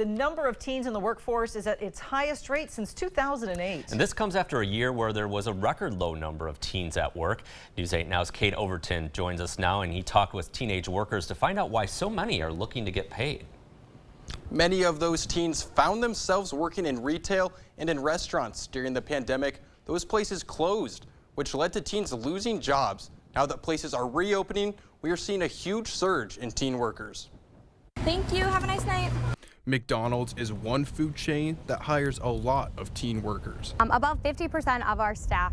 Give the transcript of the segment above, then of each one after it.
The number of teens in the workforce is at its highest rate since 2008. And this comes after a year where there was a record low number of teens at work. News 8 Now's Kate Overton joins us now, and he talked with teenage workers to find out why so many are looking to get paid. Many of those teens found themselves working in retail and in restaurants. During the pandemic, those places closed, which led to teens losing jobs. Now that places are reopening, we are seeing a huge surge in teen workers. Thank you. Have a nice night. McDonald's is one food chain that hires a lot of teen workers. About 50% of our staff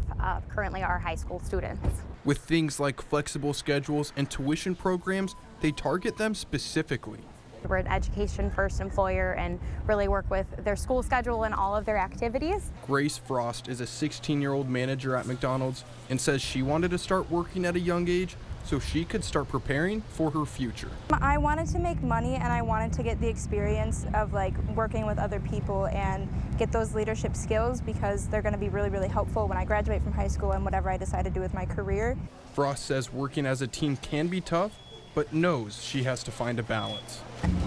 currently are high school students. With things like flexible schedules and tuition programs, they target them specifically. We're an education first employer and really work with their school schedule and all of their activities. Grace Frost is a 16-year-old manager at McDonald's and says she wanted to start working at a young age so she could start preparing for her future. I wanted to make money and I wanted to get the experience of working with other people and get those leadership skills because they're going to be really, really helpful when I graduate from high school and whatever I decide to do with my career. Frost says working as a team can be tough, but knows she has to find a balance.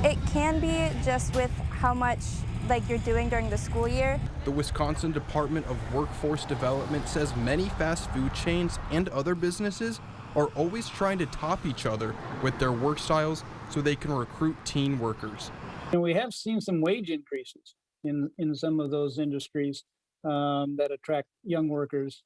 It can be just with how much you're doing during the school year. The Wisconsin Department of Workforce Development says many fast food chains and other businesses are always trying to top each other with their work styles so they can recruit teen workers. And we have seen some wage increases in some of those industries that attract young workers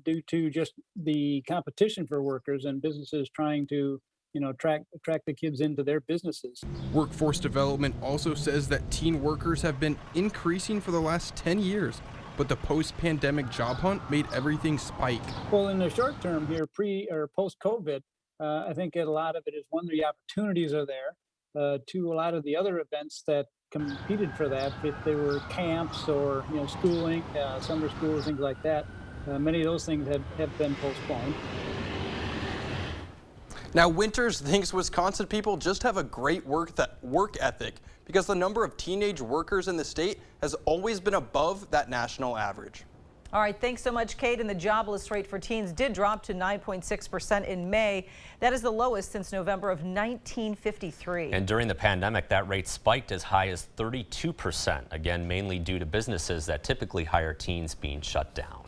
due to just the competition for workers and businesses trying to attract the kids into their businesses. Workforce Development also says that teen workers have been increasing for the last 10 years, but the post-pandemic job hunt made everything spike. Well, in the short term here, pre or post-COVID, I think a lot of it is one, the opportunities are there. Two, a lot of the other events that competed for that, if they were camps or schooling, summer schools, things like that, many of those things have been postponed. Now, Winters thinks Wisconsin people just have a great work ethic because the number of teenage workers in the state has always been above that national average. All right, thanks so much, Kate. And the jobless rate for teens did drop to 9.6% in May. That is the lowest since November of 1953. And during the pandemic, that rate spiked as high as 32%, again, mainly due to businesses that typically hire teens being shut down.